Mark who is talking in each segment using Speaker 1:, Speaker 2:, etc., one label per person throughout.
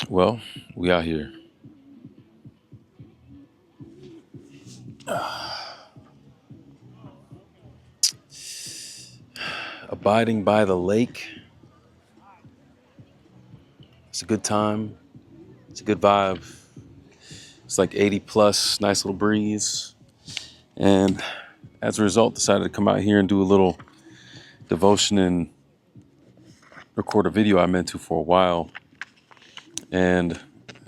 Speaker 1: Well, we out here. Abiding by the lake. It's a good time. It's a good vibe. It's like 80 plus, nice little breeze. And as a result, decided to come out here and do a little devotion and record a video I meant to for a while. And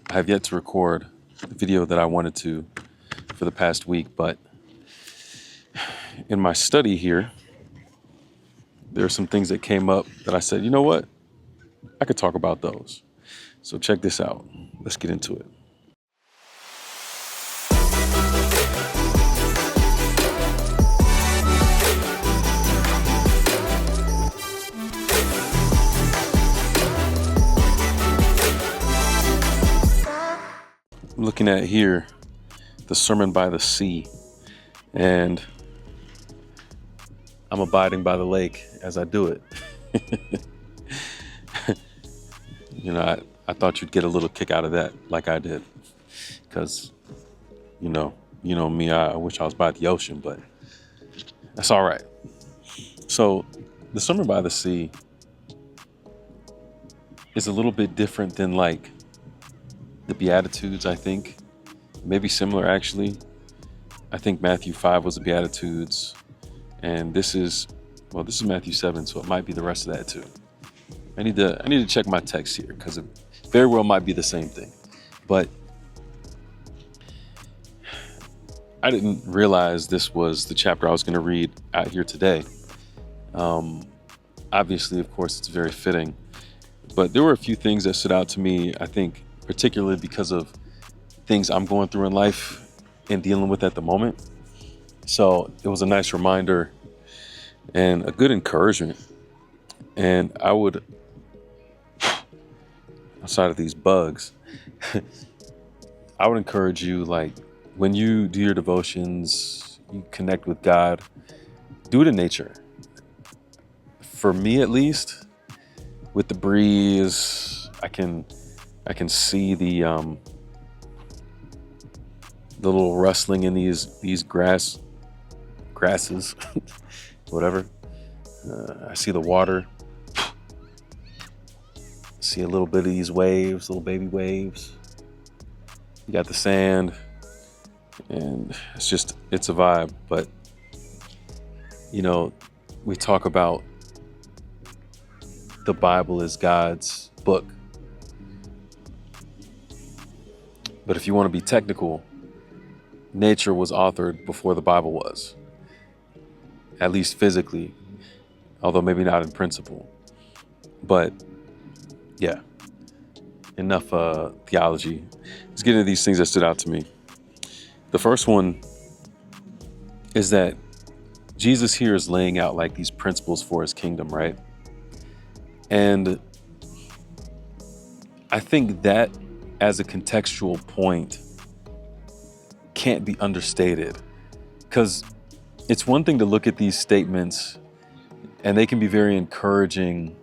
Speaker 1: I have yet to record the video that I wanted to for the past week. But in my study here, there are some things that came up that I said, you know what? I could talk about those. So check this out. Let's get into it. I'm looking at here the Sermon by the Sea, and I'm abiding by the lake as I do it. I thought you'd get a little kick out of that, like I did, because you know me. I wish I was by the ocean, but that's all right. So, the Sermon by the Sea is a little bit different than like the Beatitudes. I think maybe similar actually. I think Matthew 5 was the Beatitudes, and this is Matthew 7, so it might be the rest of that too. I need to check my text here because it very well might be the same thing. But I didn't realize this was the chapter I was going to read out here today. Obviously, of course, it's very fitting. But there were a few things that stood out to me, I think, particularly because of things I'm going through in life and dealing with at the moment. So it was a nice reminder and a good encouragement. And I would, outside of these bugs, I would encourage you, like, when you do your devotions, you connect with God, do it in nature. For me, at least, with the breeze, I can see the little rustling in these grasses, whatever. I see the water. See a little bit of these waves, little baby waves. You got the sand, and it's a vibe. But we talk about the Bible is God's book. But if you want to be technical, nature was authored before the Bible was, at least physically, although maybe not in principle. But yeah, enough theology. Let's get into these things that stood out to me. The first one is that Jesus here is laying out like these principles for his kingdom, right? And I think that as a contextual point can't be understated, because it's one thing to look at these statements and they can be very encouraging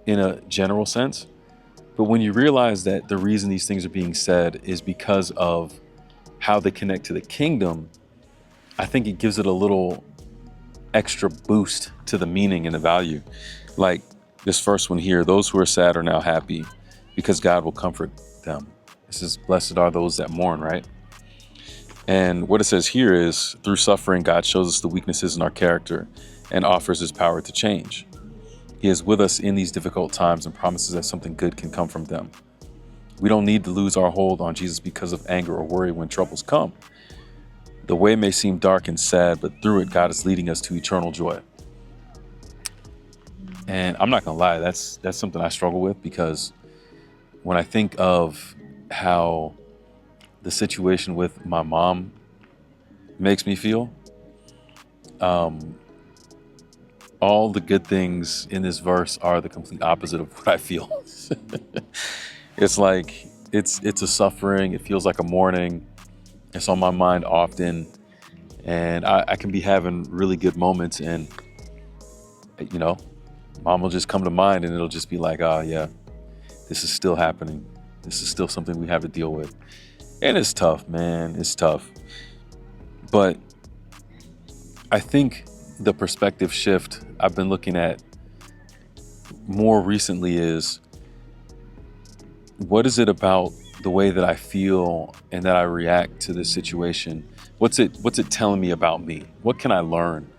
Speaker 1: in a general sense. But when you realize that the reason these things are being said is because of how they connect to the kingdom, I think it gives it a little extra boost to the meaning and the value. Like this first one here, those who are sad are now happy because God will comfort them. This is blessed are those that mourn, right? And what it says here is through suffering, God shows us the weaknesses in our character and offers his power to change. He is with us in these difficult times and promises that something good can come from them. We don't need to lose our hold on Jesus because of anger or worry when troubles come. The way may seem dark and sad, but through it, God is leading us to eternal joy. And I'm not gonna lie, that's something I struggle with, because when I think of how the situation with my mom makes me feel, all the good things in this verse are the complete opposite of what I feel. It's like it's a suffering. It feels like a mourning. It's on my mind often, and I can be having really good moments, and mom will just come to mind, and it'll just be like, oh yeah, this is still happening. This is still something we have to deal with. And it's tough, man. It's tough. But I think the perspective shift I've been looking at more recently is, what is it about the way that I feel and that I react to this situation? What's it telling me about me? What can I learn?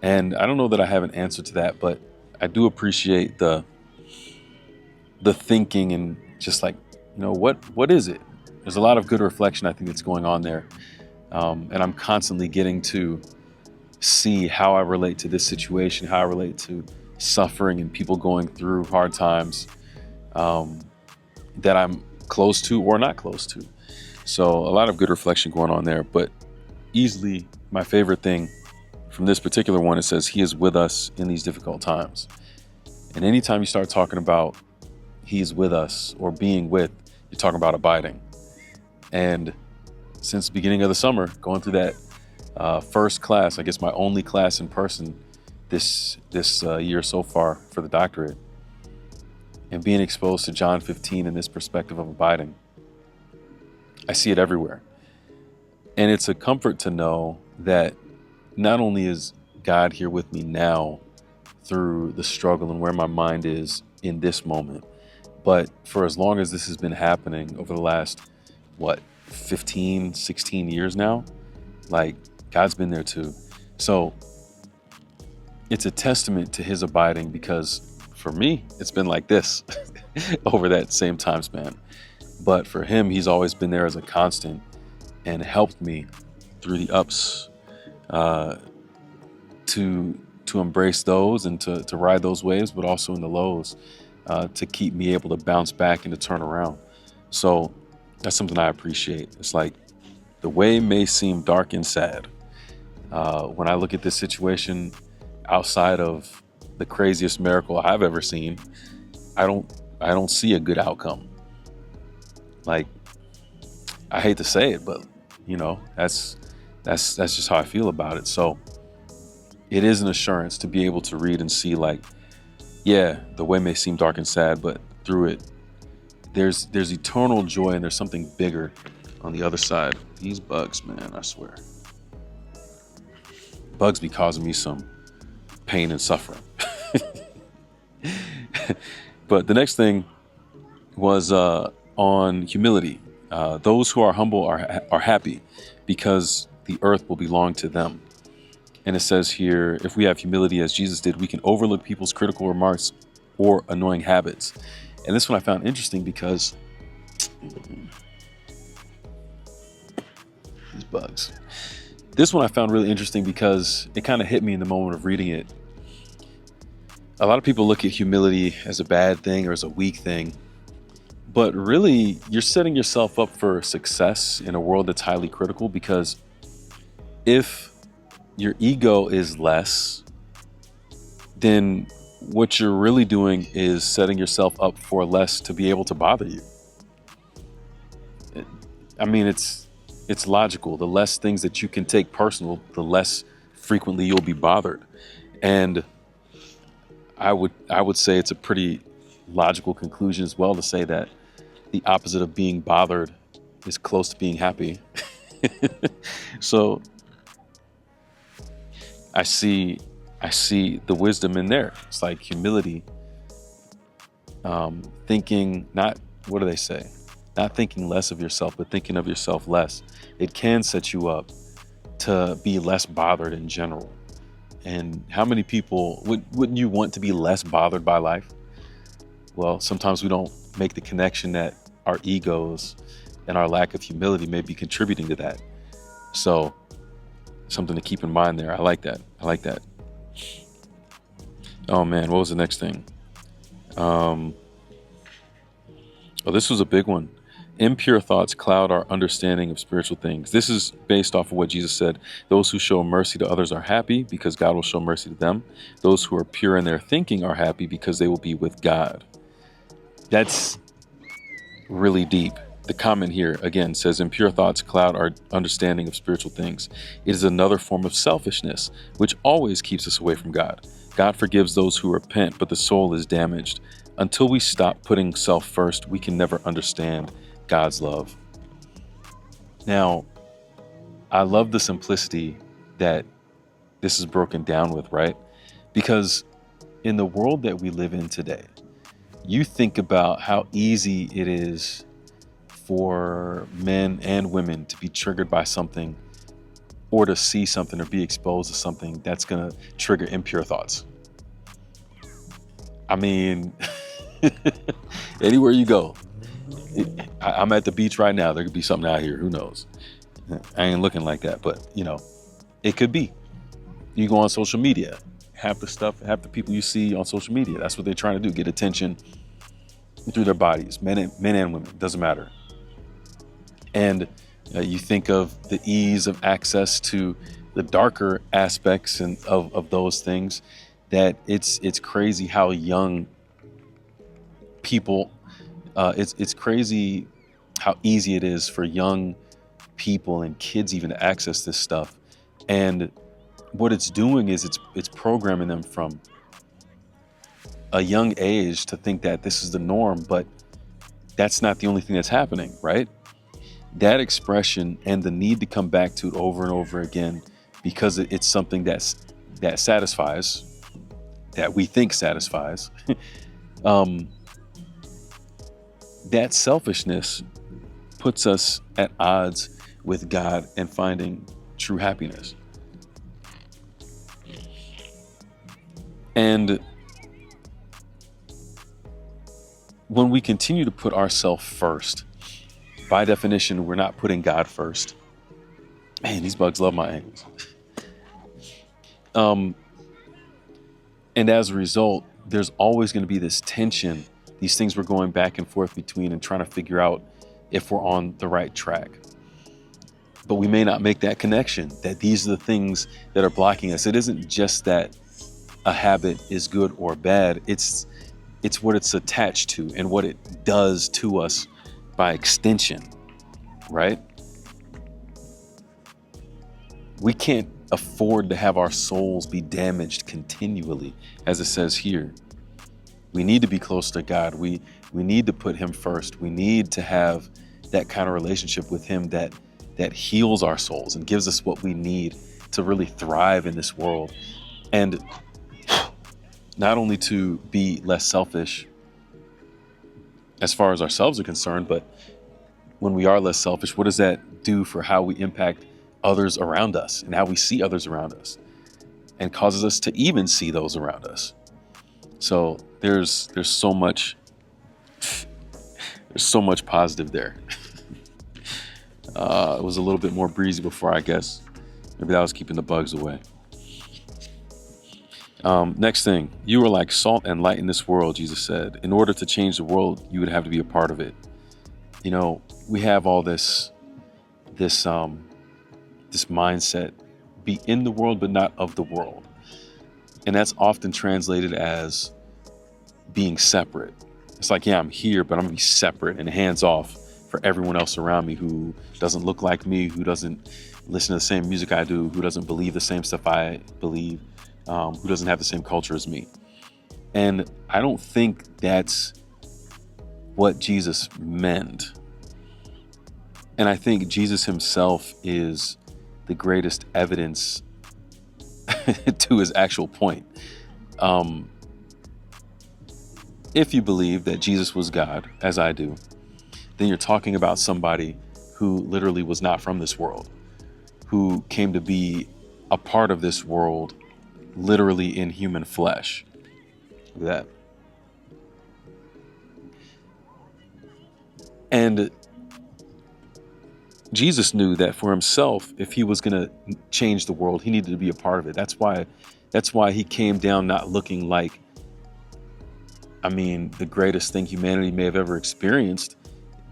Speaker 1: And I don't know that I have an answer to that, but I do appreciate the thinking and just like, what is it? There's a lot of good reflection, I think, that's going on there. And I'm constantly getting to see how I relate to this situation, how I relate to suffering and people going through hard times that I'm close to or not close to. So a lot of good reflection going on there, but easily my favorite thing from this particular one, it says, He is with us in these difficult times. And anytime you start talking about He's with us or being with, you're talking about abiding. And since the beginning of the summer, going through that first class, I guess my only class in person this year so far for the doctorate, and being exposed to John 15 in this perspective of abiding, I see it everywhere. And it's a comfort to know that not only is God here with me now through the struggle and where my mind is in this moment, but for as long as this has been happening over the last, 15, 16 years now, like, God's been there too. So it's a testament to His abiding, because for me, it's been like this over that same time span. But for Him, He's always been there as a constant and helped me through the ups to embrace those and to ride those waves, but also in the lows to keep me able to bounce back and to turn around. So that's something I appreciate. It's like, the way may seem dark and sad. When I look at this situation, outside of the craziest miracle I've ever seen, I don't see a good outcome. Like, I hate to say it, but that's just how I feel about it. So it is an assurance to be able to read and see, like, yeah, the way may seem dark and sad, but through it, there's eternal joy, and there's something bigger on the other side. These bugs, man, I swear. Bugs be causing me some pain and suffering. But the next thing was on humility. Those who are humble are happy, because the earth will belong to them. And it says here, if we have humility as Jesus did, we can overlook people's critical remarks or annoying habits. And this one I found interesting because these bugs. This one I found really interesting because it kind of hit me in the moment of reading it. A lot of people look at humility as a bad thing or as a weak thing, but really you're setting yourself up for success in a world that's highly critical, because if your ego is less, then what you're really doing is setting yourself up for less to be able to bother you. I mean, it's logical. The less things that you can take personal, the less frequently you'll be bothered. And I would say it's a pretty logical conclusion as well to say that the opposite of being bothered is close to being happy. So I see the wisdom in there. It's like humility, thinking not, what do they say? Not thinking less of yourself, but thinking of yourself less. It can set you up to be less bothered in general. And how many people wouldn't you want to be less bothered by life? Well, sometimes we don't make the connection that our egos and our lack of humility may be contributing to that. So something to keep in mind there. I like that. Oh man, what was the next thing? This was a big one. Impure thoughts cloud our understanding of spiritual things. This is based off of what Jesus said. Those who show mercy to others are happy, because God will show mercy to them. Those who are pure in their thinking are happy, because they will be with God. That's really deep. The comment here again says, impure thoughts cloud our understanding of spiritual things. It is another form of selfishness, which always keeps us away from God. God forgives those who repent, but the soul is damaged. Until we stop putting self first, we can never understand God's love. Now, I love the simplicity that this is broken down with, right? Because in the world that we live in today, you think about how easy it is for men and women to be triggered by something, or to see something or be exposed to something that's going to trigger impure thoughts. I mean, anywhere you go, I'm at the beach right now. There could be something out here. Who knows? I ain't looking like that, but it could be. You go on social media, half the people you see on social media, that's what they're trying to do, get attention through their bodies, men and women, doesn't matter. And you think of the ease of access to the darker aspects and of those things, that it's crazy how young people, it's crazy how easy it is for young people and kids even to access this stuff. And what it's doing is it's programming them from a young age to think that this is the norm, but that's not the only thing that's happening, right? That expression and the need to come back to it over and over again because it's something that satisfies, that we think satisfies, that selfishness puts us at odds with God and finding true happiness. And when we continue to put ourselves first, by definition, we're not putting God first. Man, these bugs love my angles. And as a result, there's always going to be this tension, these things we're going back and forth between and trying to figure out if we're on the right track. But we may not make that connection, that these are the things that are blocking us. It isn't just that a habit is good or bad. It's what it's attached to and what it does to us by extension, right? We can't afford to have our souls be damaged continually, as it says here. We need to be close to God. We need to put him first. We need to have that kind of relationship with him that heals our souls and gives us what we need to really thrive in this world. And not only to be less selfish as far as ourselves are concerned, but when we are less selfish, what does that do for how we impact others around us and how we see others around us, and causes us to even see those around us? So there's so much positive there. It was a little bit more breezy before, I guess. Maybe that was keeping the bugs away. Next thing, you are like salt and light in this world, Jesus said. In order to change the world, you would have to be a part of it. We have all this mindset, be in the world, but not of the world. And that's often translated as being separate. It's like, yeah, I'm here, but I'm gonna be separate and hands off for everyone else around me who doesn't look like me, who doesn't listen to the same music I do, who doesn't believe the same stuff I believe, who doesn't have the same culture as me. And I don't think that's what Jesus meant. And I think Jesus himself is the greatest evidence to his actual point. If you believe that Jesus was God, as I do, then you're talking about somebody who literally was not from this world, who came to be a part of this world, literally in human flesh. Look at that. And Jesus knew that for himself, if he was going to change the world, he needed to be a part of it. That's why he came down not looking like, the greatest thing humanity may have ever experienced,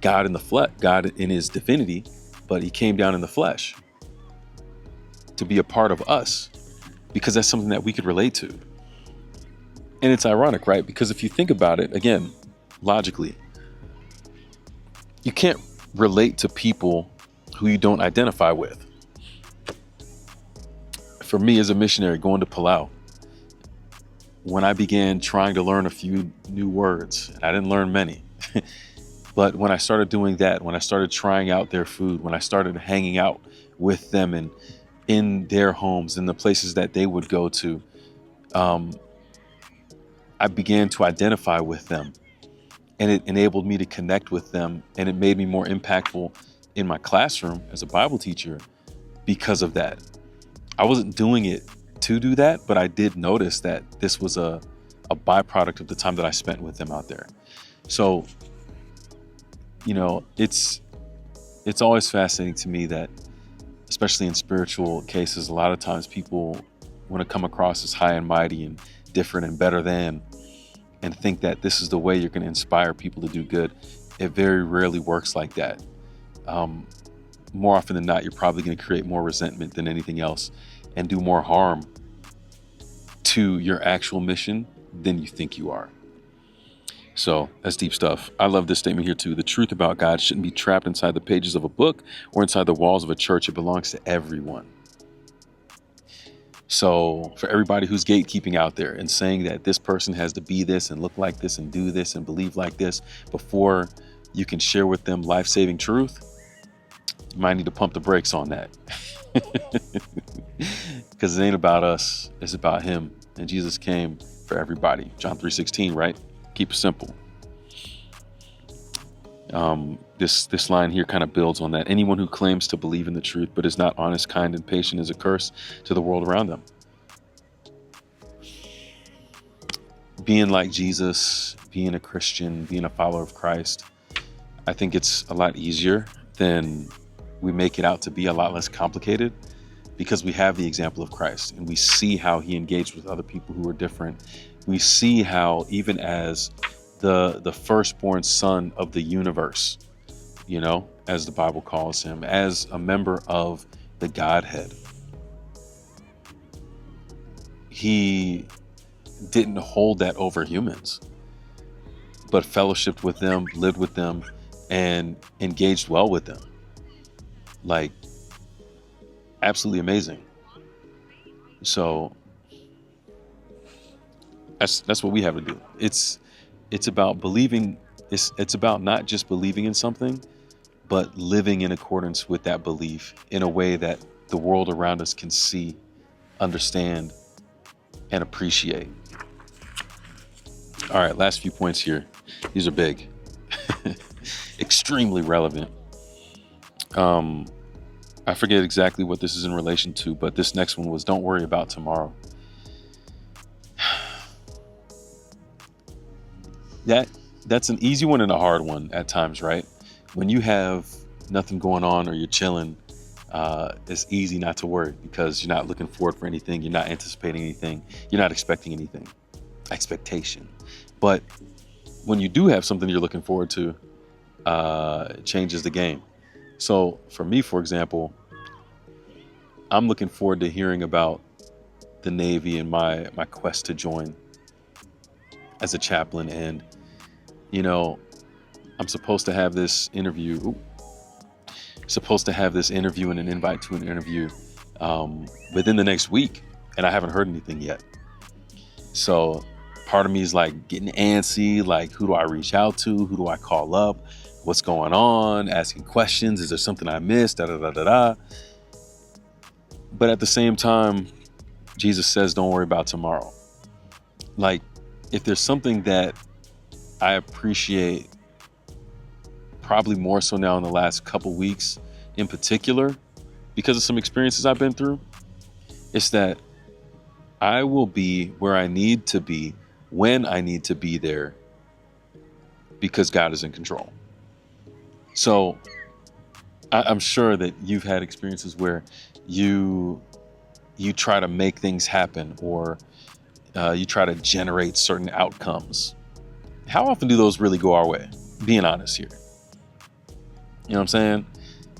Speaker 1: God in the flesh, God in his divinity, but he came down in the flesh to be a part of us, because that's something that we could relate to. And it's ironic, right? Because if you think about it, again, logically, you can't relate to people who you don't identify with. For me as a missionary going to Palau, when I began trying to learn a few new words, and I didn't learn many, but when I started doing that, when I started trying out their food, when I started hanging out with them and in their homes, in the places that they would go to, um, I began to identify with them, and it enabled me to connect with them, and it made me more impactful in my classroom as a Bible teacher because of that. I wasn't doing it to do that, but I did notice that this was a byproduct of the time that I spent with them out there. So, it's always fascinating to me that, especially in spiritual cases, a lot of times people want to come across as high and mighty and different and better than, and think that this is the way you're going to inspire people to do good. It very rarely works like that. More often than not, you're probably going to create more resentment than anything else and do more harm to your actual mission than you think you are. So that's deep stuff. I love this statement here too. The truth about God shouldn't be trapped inside the pages of a book or inside the walls of a church. It belongs to everyone. So for everybody who's gatekeeping out there and saying that this person has to be this and look like this and do this and believe like this before you can share with them life-saving truth, you might need to pump the brakes on that. Because it ain't about us, it's about him. And Jesus came for everybody. John 3:16, right? Keep it simple. This line here kind of builds on that. Anyone who claims to believe in the truth but is not honest, kind, and patient is a curse to the world around them. Being like Jesus, being a Christian, being a follower of Christ, I think it's a lot easier than we make it out to be, a lot less complicated, because we have the example of Christ and we see how he engaged with other people who are different. We see how even as the firstborn son of the universe, as the Bible calls him, as a member of the Godhead, he didn't hold that over humans, but fellowshiped with them, lived with them, and engaged well with them. Like, absolutely amazing. So that's what we have to do. It's about believing. It's about not just believing in something, but living in accordance with that belief in a way that the world around us can see, understand, and appreciate. All right, last few points here. These are big, extremely relevant. I forget exactly what this is in relation to, but this next one was don't worry about tomorrow. That's an easy one and a hard one at times, right? When you have nothing going on or you're chilling, it's easy not to worry because you're not looking forward for anything. You're not anticipating anything. You're not expecting anything. Expectation. But when you do have something you're looking forward to, it changes the game. So for me, for example, I'm looking forward to hearing about the Navy and my quest to join as a chaplain. And, I'm supposed to have this interview, and an invite to an interview within the next week. And I haven't heard anything yet. So part of me is like getting antsy, like who do I reach out to? Who do I call up? What's going on? Asking questions. Is there something I missed? Da, da, da, da, da. But at the same time, Jesus says, don't worry about tomorrow. Like, if there's something that I appreciate probably more so now in the last couple weeks in particular, because of some experiences I've been through, it's that I will be where I need to be when I need to be there because God is in control. So I'm sure that you've had experiences where you try to make things happen, or you try to generate certain outcomes. How often do those really go our way? Being honest here. You know what I'm saying?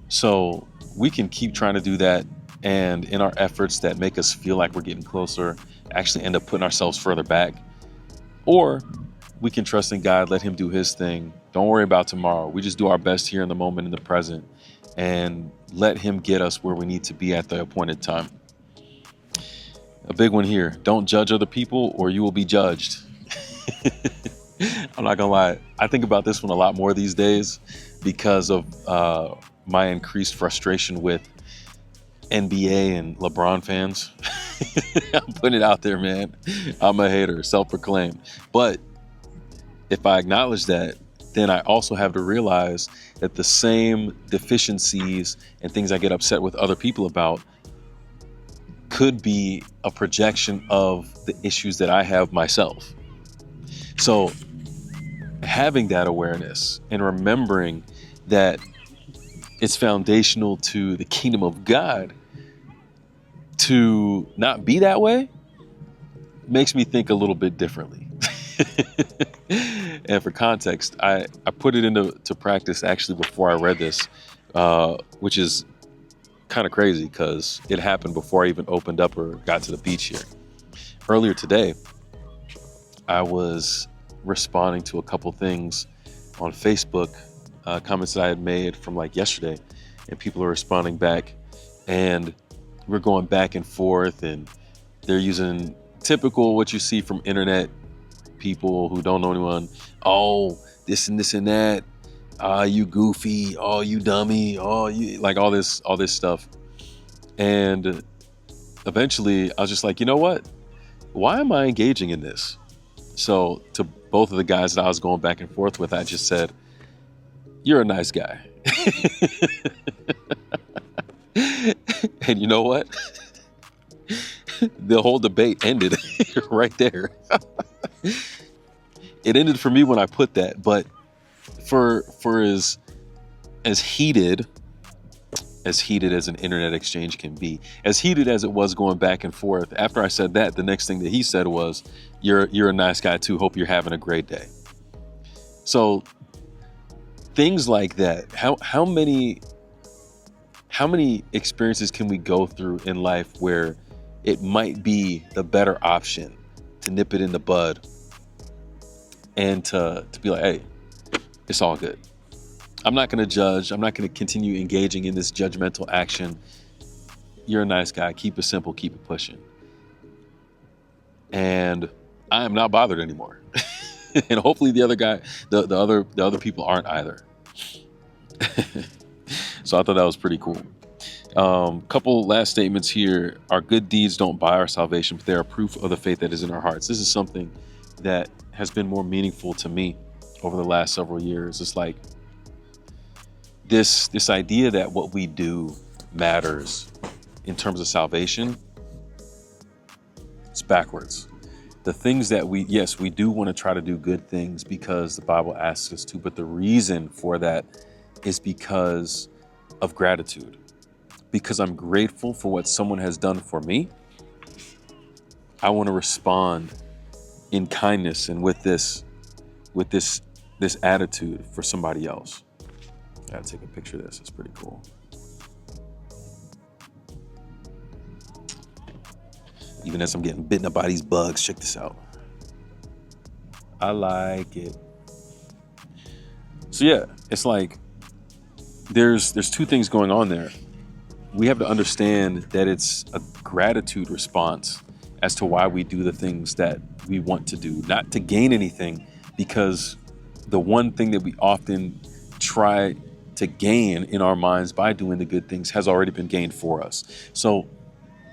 Speaker 1: So we can keep trying to do that, and in our efforts that make us feel like we're getting closer, actually end up putting ourselves further back. Or we can trust in God, let him do his thing. Don't worry about tomorrow. We just do our best here in the moment, in the present, and let him get us where we need to be at the appointed time. A big one here. Don't judge other people or you will be judged. I'm not gonna lie. I think about this one a lot more these days because of my increased frustration with NBA and LeBron fans. I'm putting it out there, man. I'm a hater, self-proclaimed. But if I acknowledge that, then I also have to realize that the same deficiencies and things I get upset with other people about could be a projection of the issues that I have myself. So having that awareness and remembering that it's foundational to the kingdom of God to not be that way makes me think a little bit differently. And for context, I put it into practice actually before I read this, which is kind of crazy because it happened before I even opened up or got to the beach here. Earlier today, I was responding to a couple things on Facebook, comments that I had made from like yesterday, and people are responding back, and we're going back and forth, and they're using typical what you see from internet people who don't know anyone. Oh, this and this and that. You goofy. Oh, you dummy. Oh, you like all this stuff. And eventually I was just like, you know what? Why am I engaging in this? So to both of the guys that I was going back and forth with, I just said, you're a nice guy. And you know what? The whole debate ended right there. It ended for me when I put that, but for as heated as an internet exchange can be, as heated as it was going back and forth, after I said that, the next thing that he said was, you're a nice guy too, hope you're having a great day. So things like that, how many experiences can we go through in life where it might be the better option to nip it in the bud and to be like, hey, it's all good. I'm not going to judge. I'm not going to continue engaging in this judgmental action. You're a nice guy. Keep it simple. Keep it pushing. And I am not bothered anymore. And hopefully the other guy, the other people aren't either. So I thought that was pretty cool. Couple last statements here. Our good deeds don't buy our salvation, but they are proof of the faith that is in our hearts. This is something that has been more meaningful to me over the last several years. It's like this idea that what we do matters in terms of salvation. It's backwards. The things that we do want to try to do good things because the Bible asks us to, but the reason for that is because of gratitude. Because I'm grateful for what someone has done for me, I want to respond in kindness and with this attitude for somebody else. I gotta take a picture of this. It's pretty cool. Even as I'm getting bitten up by these bugs, check this out. I like it. So yeah, it's like there's two things going on there. We have to understand that it's a gratitude response as to why we do the things that we want to do, not to gain anything, because the one thing that we often try to gain in our minds by doing the good things has already been gained for us. So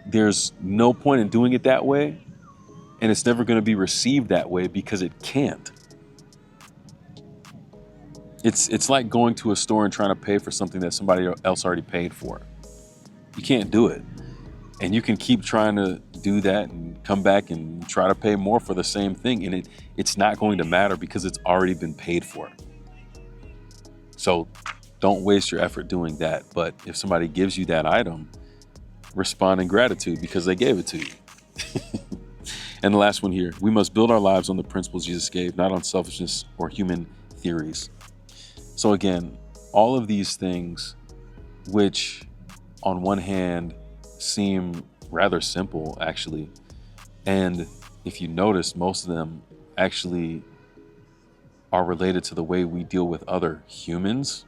Speaker 1: there's no point in doing it that way, and it's never going to be received that way because it can't. It's like going to a store and trying to pay for something that somebody else already paid for. You can't do it. And you can keep trying to do that and come back and try to pay more for the same thing, and it's not going to matter because it's already been paid for. So don't waste your effort doing that. But if somebody gives you that item, respond in gratitude because they gave it to you. And the last one here, we must build our lives on the principles Jesus gave, not on selfishness or human theories. So again, all of these things, which on one hand seem rather simple actually, and if you notice, most of them actually are related to the way we deal with other humans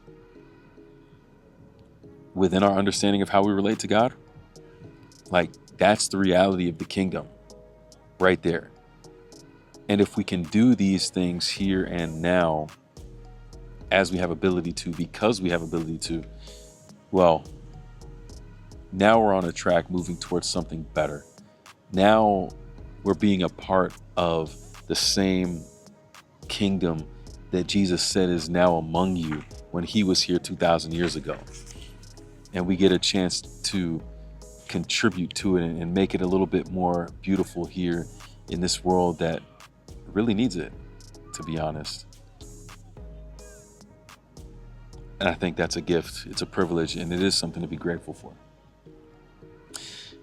Speaker 1: within our understanding of how we relate to God. Like That's the reality of the kingdom right there. And if we can do these things here and now, as we have ability to, because we have ability to, well, now we're on a track moving towards something better. Now we're being a part of the same kingdom that Jesus said is now among you when he was here 2,000 years ago. And we get a chance to contribute to it and make it a little bit more beautiful here in this world that really needs it, to be honest. And I think that's a gift. It's a privilege, and it is something to be grateful for.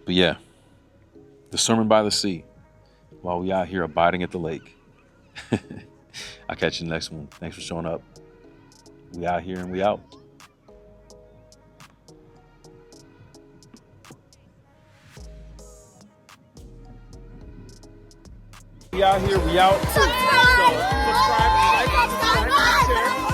Speaker 1: But yeah, the Sermon by the Sea, while we out here abiding at the lake. I'll catch you in the next one. Thanks for showing up. We out here and we out. We out here, we out. So, subscribe, like, share.